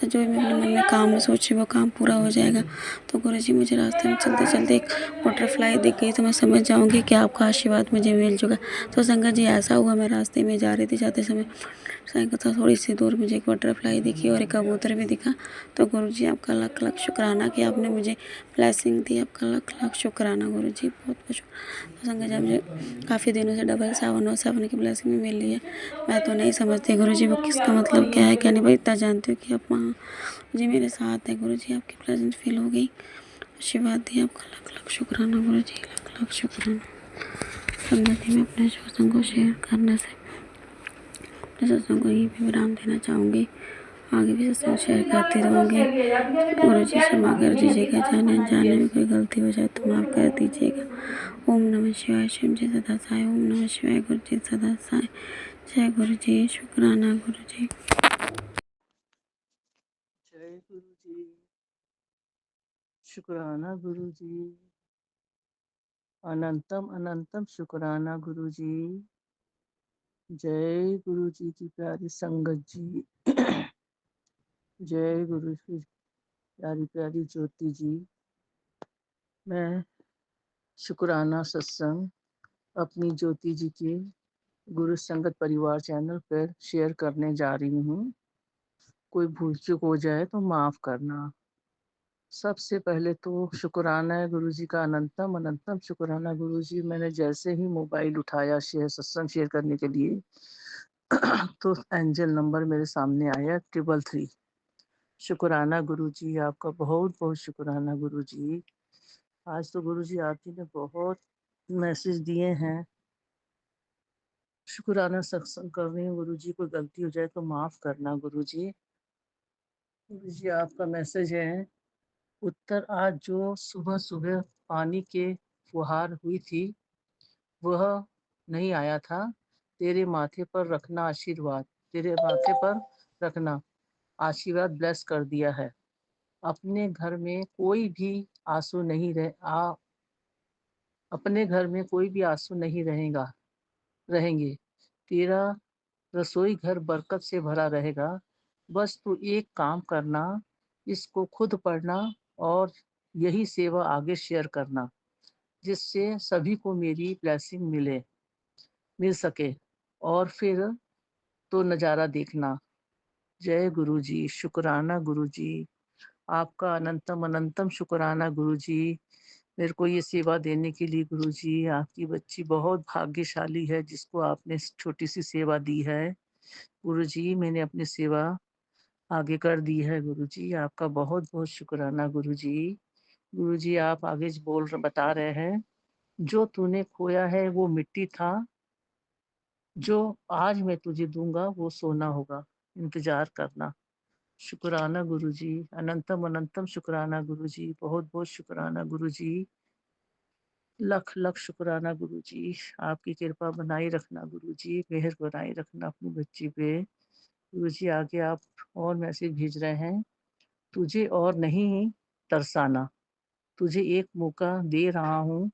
जो भी मैं अपने मन में काम में सोची वो काम पूरा हो जाएगा। तो गुरु जी मुझे रास्ते में चलते चलते एक बटरफ्लाई दिख गई, तो मैं समझ जाऊँगी कि आपका आशीर्वाद मुझे मिल चुका। तो संगत जी ऐसा हुआ, मैं रास्ते में जा रही थी, जाते समय साइकिल था थोड़ी सी दूर मुझे एक बटरफ्लाई दिखी और एक कबूतर भी दिखा। तो गुरु जी आपका लाख लाख शुक्राना कि आपने मुझे ब्लेसिंग दी, आपका लाख लाख शुक्राना गुरु जी, बहुत बहुत शुक्राना। तो संगत जी मुझे काफ़ी दिनों से डबल 7 की ब्लेसिंग भी मिली है, मैं तो नहीं समझती गुरु जी वो किसका मतलब क्या है क्या नहीं, भाई इतना जानती हूँ कि आप वहाँ जी मेरे साथ है। गुरु जी आपकी प्रेजेंस फील हो गई, आशीर्वाद दिया, आपका लाख लाख शुक्राना गुरु जी, लाख लाख शुक्राना। संगत जी मैं अपने सत्संग को शेयर करने से अपने सत्संग को यहीं पे विराम देना चाहूँगी। आगे भी सत्संग शेयर करती रहूँगी। गुरु जी क्षमा कर दीजिएगा, जाने अनजाने में कोई गलती हो जाए तो माफ़ कर दीजिएगा। ओम नमः शिवाय। शिव जी सदा साई। ओम नमः शिवाय। गुरु जी सदा साई। जय गुरु जी। शुक्राना गुरु जी। जय गुरु जी। शुक्राना गुरु जी। अनंतम अनंतम शुक्राना गुरु जी। जय गुरु जी की प्यारी संगत जी। जय गुरु की प्यारी प्यारी ज्योति जी। मैं शुक्राना सत्संग अपनी ज्योति जी के गुरु संगत परिवार चैनल पर शेयर करने जा रही हूँ। कोई भूल चूक हो जाए तो माफ करना। सबसे पहले तो शुक्राना है गुरु जी का, अनंतम अनंतम शुक्राना गुरु जी। मैंने जैसे ही मोबाइल उठाया सत्संग शेयर करने के लिए तो एंजल नंबर मेरे सामने आया 333। शुक्राना गुरु जी, आपका बहुत बहुत शुक्राना गुरु जी। आज तो गुरु जी आप जी ने बहुत मैसेज दिए हैं। शुक्राना सत्संग कर रही हूँ गुरु जी। कोई गलती हो जाए तो माफ करना गुरु जी। गुरु जी आपका मैसेज है, उत्तर आज जो सुबह सुबह पानी के फुहार हुई थी वह नहीं आया था। तेरे माथे पर रखना आशीर्वाद, तेरे माथे पर रखना आशीर्वाद ब्लेस कर दिया है। अपने घर में कोई भी आंसू नहीं अपने घर में कोई भी आंसू नहीं रहेंगे। तेरा रसोई घर बरकत से भरा रहेगा। बस तू एक काम करना, इसको खुद पढ़ना और यही सेवा आगे शेयर करना, जिससे सभी को मेरी ब्लेसिंग मिल सके और फिर तो नज़ारा देखना। जय गुरु जी। शुक्राना गुरु जी। आपका अनंतम अनंतम शुक्राना गुरु जी, मेरे को ये सेवा देने के लिए। गुरु जी आपकी बच्ची बहुत भाग्यशाली है जिसको आपने छोटी सी सेवा दी है। गुरु जी मैंने अपनी सेवा आगे कर दी है। गुरु जी आपका बहुत बहुत शुक्राना गुरु जी। गुरु जी आप आगे बता रहे हैं, जो तूने खोया है वो मिट्टी था, जो आज मैं तुझे दूंगा वो सोना होगा, इंतजार करना। शुक्राना गुरु जी। अनंतम अनंतम शुक्राना गुरु जी। बहुत बहुत शुक्राना गुरु जी। लख लख शुक्राना गुरु जी। आपकी कृपा बनाई रखना गुरु जी, मेहर बनाई रखना अपनी बच्ची पे। गुरु जी आगे आप और मैसेज भेज रहे हैं, तुझे और नहीं तरसाना, तुझे एक मौका दे रहा हूँ,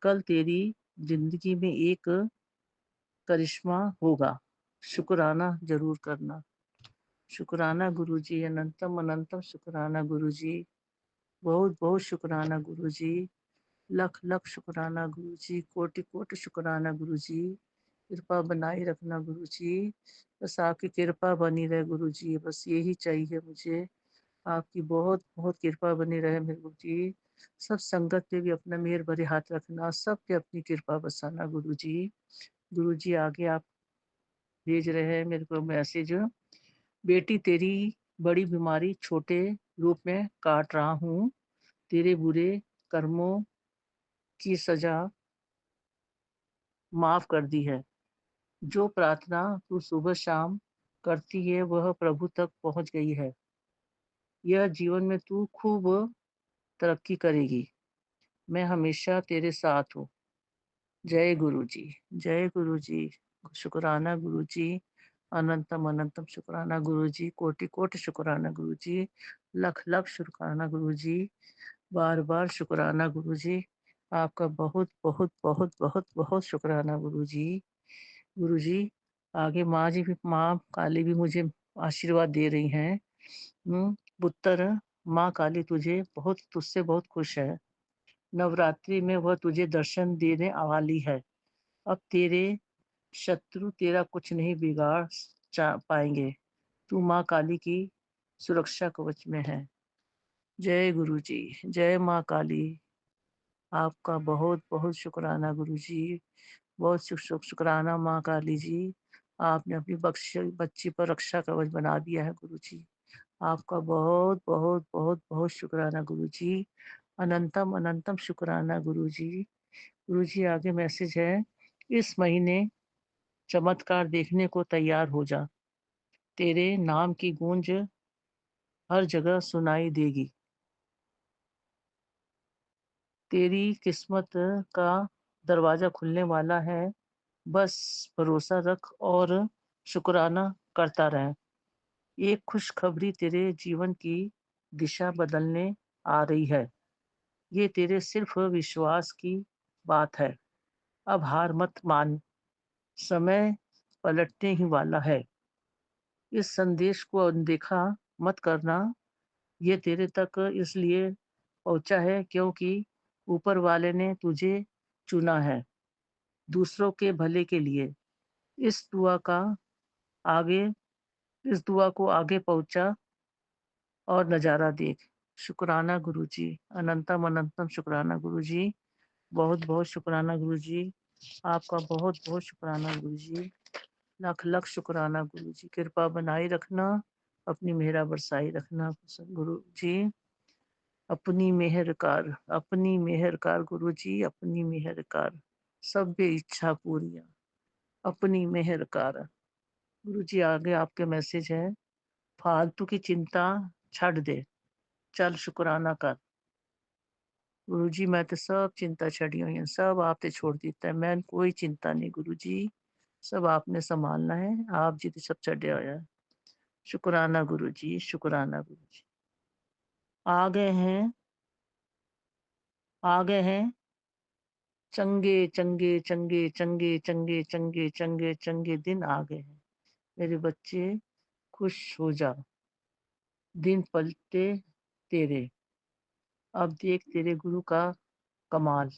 कल तेरी जिंदगी में एक करिश्मा होगा, शुक्राना जरूर करना। शुक्राना गुरु जी। अनंतम अनंतम शुक्राना गुरु जी। बहुत बहुत शुक्राना गुरु जी। लख लख शुक्राना गुरु जी। कोटि कोटि शुक्राना गुरु जी। कृपा बनाए रखना गुरु जी। बस आपकी कृपा बनी रहे गुरु जी, बस यही चाहिए मुझे। आपकी बहुत बहुत कृपा बनी रहे मेरे गुरु जी। सब संगत पे भी अपना मेहर भरे हाथ रखना, सब पे अपनी कृपा बसाना गुरु जी। गुरु जी आगे आप भेज रहे हैं मेरे को मैसेज, बेटी तेरी बड़ी बीमारी छोटे रूप में काट रहा हूँ, तेरे बुरे कर्मों की सजा माफ कर दी है। जो प्रार्थना तू सुबह शाम करती है वह प्रभु तक पहुंच गई है। यह जीवन में तू खूब तरक्की करेगी। मैं हमेशा तेरे साथ हूँ। जय गुरु जी। जय गुरु जी। शुक्राना गुरु जी। अनंतम अनंतम शुक्राना गुरु जी। कोटि कोटि शुक्राना गुरु जी। लख लख शुक्राना गुरु जी। बार बार शुक्राना गुरु जी। आपका बहुत बहुत बहुत बहुत बहुत शुक्राना गुरु जी। गुरु जी आगे माँ काली भी मुझे आशीर्वाद दे रही हैं। पुत्र, माँ काली तुझसे बहुत खुश है। नवरात्रि में वह तुझे दर्शन देने वाली है। अब तेरे शत्रु तेरा कुछ नहीं बिगाड़ पाएंगे। तू माँ काली की सुरक्षा कवच में है। जय गुरु जी। जय माँ काली। आपका बहुत बहुत शुक्राना गुरु जी। बहुत शुक्राना माँ काली जी। आपने अपनी बच्ची पर रक्षा कवच बना दिया है गुरु जी। आपका बहुत बहुत बहुत बहुत शुक्राना गुरु जी। अनंतम अनंतम शुक्राना गुरु जी। गुरु जी आगे मैसेज है, इस महीने चमत्कार देखने को तैयार हो जा। तेरे नाम की गूंज हर जगह सुनाई देगी। तेरी किस्मत का दरवाज़ा खुलने वाला है, बस भरोसा रख और शुक्राना करता रह। एक खुशखबरी तेरे जीवन की दिशा बदलने आ रही है। ये तेरे सिर्फ विश्वास की बात है। अब हार मत मान, समय पलटने ही वाला है। इस संदेश को अनदेखा मत करना। ये तेरे तक इसलिए पहुँचा है क्योंकि ऊपर वाले ने तुझे चुना है, दूसरों के भले के लिए। इस दुआ का आगे इस दुआ को आगे पहुँचा और नज़ारा देख। शुक्राना गुरुजी, अनंतम अनंतम शुक्राना गुरुजी। बहुत-बहुत शुक्राना गुरुजी। आपका बहुत-बहुत शुक्राना गुरुजी। लाख-लाख शुक्राना गुरुजी। कृपा बनाए रखना, अपनी मेहर बरसाई रखना गुरुजी। अपनी मेहर कर गुरुजी, अपनी मेहर कर। सभ्य इच्छा पूरियां, अपनी मेहर कर। गुरुजी आगे आपके मैसेज है, फालतू की चिंता छੱਡ दे, चल शुक्राना कर। गुरुजी मैं तो सब चिंता छड़ी हुई है, सब आपने छोड़ दिता है, मैं कोई चिंता नहीं गुरुजी, सब आपने संभालना है, आप जी तो सब छड़िया होया है। शुक्राना गुरुजी, शुक्राना गुरुजी। आ गए हैं, आ गए हैं चंगे चंगे चंगे चंगे चंगे चंगे चंगे चंगे दिन आ गए हैं। मेरे बच्चे खुश हो जा, दिन पलटे तेरे। अब देख तेरे गुरु का कमाल।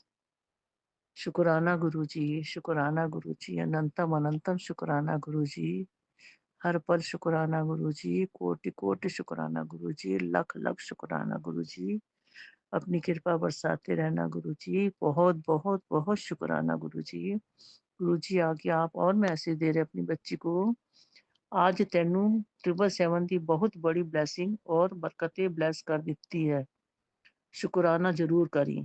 शुक्राना गुरुजी, शुक्राना गुरुजी, अनंतम अनंतम शुक्राना गुरुजी। हर पल शुक्राना गुरुजी, कोटि-कोटि शुक्राना गुरुजी, लख-लख शुक्राना गुरुजी। अपनी कृपा बरसाते रहना गुरुजी। बहुत-बहुत बहुत शुक्राना गुरुजी। गुरुजी आगे आप और मैसेज दे रहे अपनी बच्ची को। आज तेनू 777 दी बहुत बड़ी ब्लेसिंग और बरकतें ब्लेस कर दिती है। शुक्राना ज़रूर करी।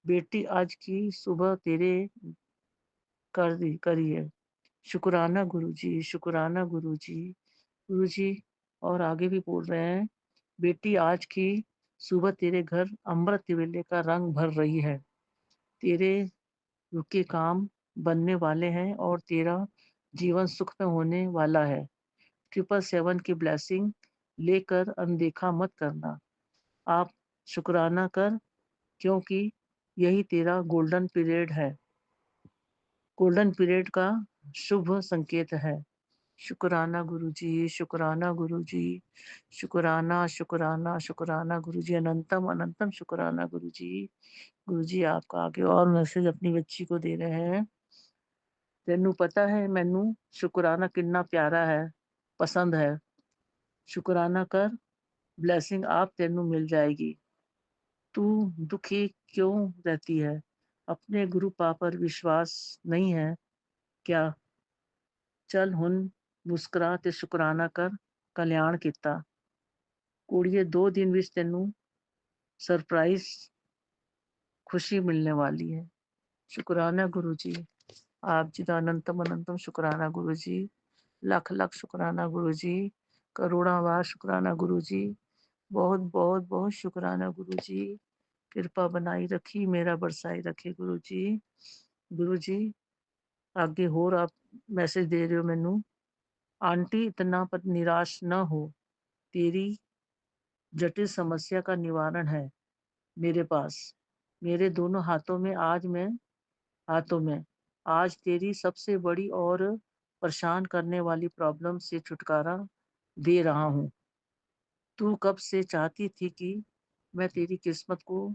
बेटी आज की सुबह तेरे करी है। शुक्राना गुरुजी, शुक्राना गुरुजी। गुरुजी और आगे भी बोल रहे हैं, बेटी आज की सुबह तेरे घर अमृत वेले का रंग भर रही है। तेरे रुके काम बनने वाले हैं और तेरा जीवन सुख में होने वाला है। 777 की ब्लेसिंग लेकर अनदेखा मत करना। आप शुक्राना कर क्योंकि यही तेरा गोल्डन पीरियड है। गोल्डन पीरियड का शुभ संकेत है। शुक्राना गुरुजी, शुक्राना गुरुजी, शुक्राना, शुक्राना, शुक्राना गुरुजी, अनंतम अनंतम शुक्राना गुरुजी। गुरुजी आपका आगे और मैसेज अपनी बच्ची को दे रहे हैं। तेनू पता है मैनू शुक्राना कितना प्यारा है, पसंद है। शुक्राना कर, ब्लेसिंग आप तेनू मिल जाएगी। तू दुखी क्यों रहती है? अपने गुरु पा पर विश्वास नहीं है क्या? चल हुन मुस्कुरा ते शुक्राना कर, कल्याण किता। कुड़िए 2 दिन विच तेनू सरप्राइज खुशी मिलने वाली है। शुक्राना गुरुजी, आप जी दा अनंतम अनंतम शुक्राना गुरुजी। लख लख शुक्राना गुरुजी, करोड़ां वार शुक्राना गुरुजी। बहुत बहुत बहुत शुक्राना गुरुजी। कृपा बनाई रखी, मेरा बरसाई रखे गुरुजी। गुरुजी आगे होर आप मैसेज दे रहे हो मैनू। आंटी इतना पर निराश न हो, तेरी जटिल समस्या का निवारण है मेरे पास। मेरे दोनों हाथों में आज तेरी सबसे बड़ी और परेशान करने वाली प्रॉब्लम से छुटकारा दे रहा हूँ। तू कब से चाहती थी कि मैं तेरी किस्मत को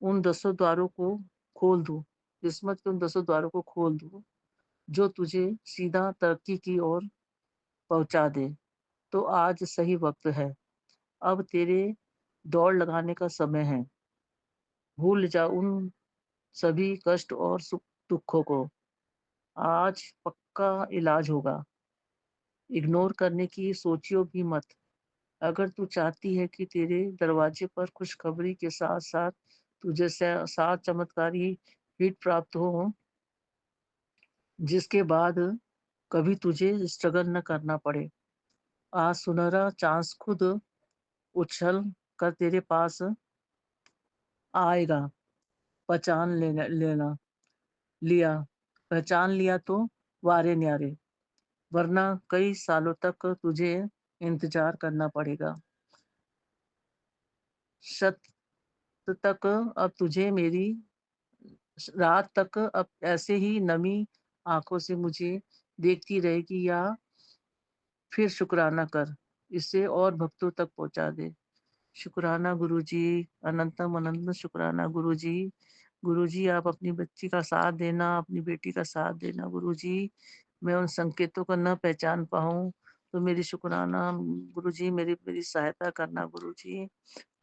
उन 10 द्वारों को खोल दूँ, किस्मत के उन 10 द्वारों को खोल दूँ, जो तुझे सीधा तरक्की की ओर पहुँचा दे। तो आज सही वक़्त है। अब तेरे दौड़ लगाने का समय है। भूल जा उन सभी कष्ट और सुख दुखों को। आज पक्का इलाज होगा। इग्नोर करने की सोचियो भी मत। अगर तू चाहती है कि तेरे दरवाजे पर खुशखबरी के साथ-साथ तुझे 7 चमत्कारी हिट प्राप्त हो, जिसके बाद कभी तुझे स्ट्रगल न करना पड़े। आज सुनहरा चांस खुद उछल कर तेरे पास आएगा। पहचान लेना लेना लिया पहचान लिया तो वारे न्यारे, वरना कई सालों तक तुझे इंतजार करना पड़ेगा। शत तक अब तुझे मेरी रात तक अब ऐसे ही नमी आँखों से मुझे देखती रहेगी, या फिर शुक्राना कर, इसे और भक्तों तक पहुँचा दे। शुक्राना गुरुजी, अनंतम अनंत शुक्राना गुरुजी। गुरुजी, आप अपनी बच्ची का साथ देना, अपनी बेटी का साथ देना गुरुजी। मैं उन संकेतों को न पहचान पाऊँ, तो मेरी शुक्राना गुरुजी, मेरी मेरी सहायता करना गुरुजी।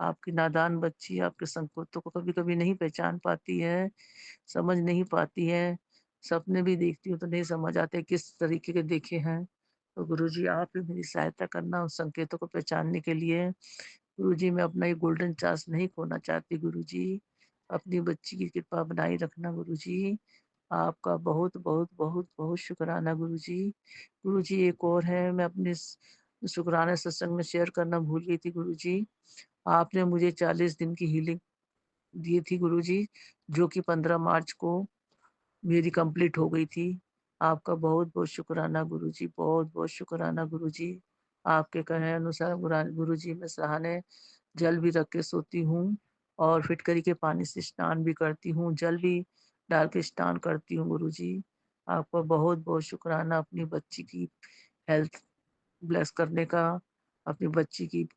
आपकी नादान बच्ची आपके संकेतों को कभी-कभी नहीं पहचान पाती है, समझ नहीं पाती है। सपने भी देखती हूँ तो नहीं समझ आते किस तरीके के देखे हैं। तो गुरुजी, आप ही मेरी सहायता करना उन संकेतों को पहचानने के लिए। गुरुजी, मैं अपना ये गोल्डन चांस नहीं खोना चाहती गुरुजी। अपनी बच्ची की कृपा बनाए रखना गुरुजी। आपका बहुत, बहुत, बहुत, बहुत शुक्राना गुरुजी। गुरुजी, एक और है, मैं अपने शुक्राना सत्संग में शेयर करना भूल गई थी गुरुजी। आपने मुझे 40 दिन की हीलिंग दी थी गुरुजी, जो कि 15 मार्च को मेरी कंप्लीट हो गई थी। आपका बहुत-बहुत शुक्राना गुरुजी, बहुत-बहुत शुक्राना गुरुजी। आपके कहे अनुसार गुरुजी, मैं सहाने जल भी रख के सोती हूँ और फिटकरी के पानी से स्नान भी करती हूँ, जल भी डाल के स्नान करती हूँ गुरुजी। आपका बहुत-बहुत शुक्राना अपनी बच्ची की हेल्थ ब्लेस करने का, अपनी बच्ची की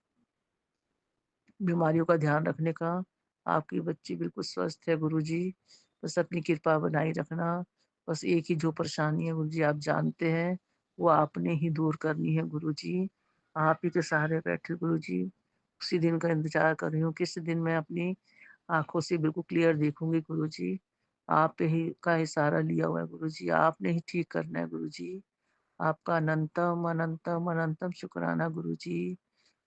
बीमारियों का ध्यान रखने का। आपकी बच्ची बिल्कुल स्वस्थ है गुरुजी, बस अपनी कृपा बनाए रखना। बस एक ही जो परेशानी है गुरुजी आप जानते हैं, वो आपने ही दूर करनी है गुरुजी। आप ही के सहारे बैठे गुरुजी, उसी दिन का इंतज़ार कर रही हूँ, किस दिन मैं अपनी आँखों से बिल्कुल क्लियर देखूँगी गुरुजी। आप पे ही का ही सहारा लिया हुआ है गुरुजी, आपने ही ठीक करना है गुरुजी। आपका अनंतम, अनंतम, अनंतम शुक्राना गुरुजी।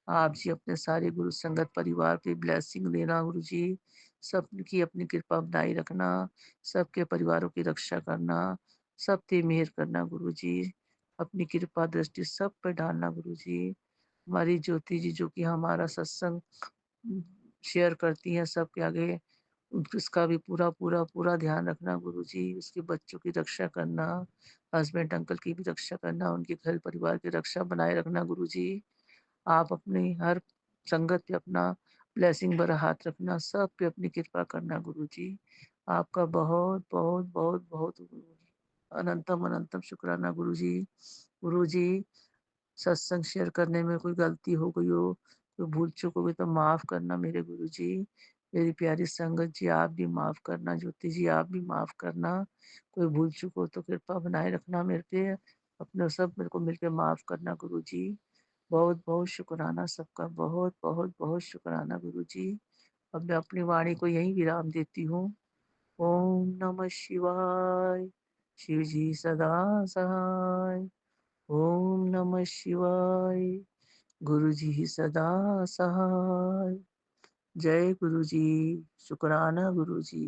आप जी अपने सारे गुरु संगत परिवार पे ब्लेसिंग देना गुरुजी। सबकी अपनी कृपा बनाए रखना, सबके परिवारों की रक्षा करना, सब पे मेहर करना गुरुजी। अपनी कृपा दृष्टि सब पे डालना गुरुजी। हमारी ज्योति जी जो कि हमारा सत्संग शेयर करती हैं सबके आगे, उसका भी पूरा ध्यान रखना गुरुजी। उसके बच्चों की रक्षा करना, हस्बैंड अंकल की भी रक्षा करना, उनके घर परिवार की रक्षा बनाए रखना गुरुजी। आप अपनी हर संगत पे अपना ब्लेसिंग भरा हाथ रखना, सब पे अपनी कृपा करना गुरुजी। आपका बहुत, बहुत, बहुत, बहुत अनंतम, अनंतम शुक्राना गुरुजी। गुरुजी, सत्संग शेयर करने में कोई गलती हो गई हो, कोई भूल-चूक हो गई तो माफ़ करना मेरे गुरुजी। मेरी प्यारी संगत जी आप भी माफ़ करना, ज्योति जी आप भी माफ़ करना। कोई भूल-चूक हो तो कृपा बनाए रखना मेरे पे, अपने सब मेरे को मिलके माफ़ करना गुरुजी। बहुत-बहुत शुक्राना सबका, बहुत-बहुत बहुत शुक्राना गुरुजी। अब मैं अपनी वाणी को यहीं विराम देती हूँ। ओम नमः शिवाय, शिव जी सदा सहाय। ओम नमः शिवाय, गुरु जी सदा सहाय। जय गुरु जी, शुक्राना गुरु जी।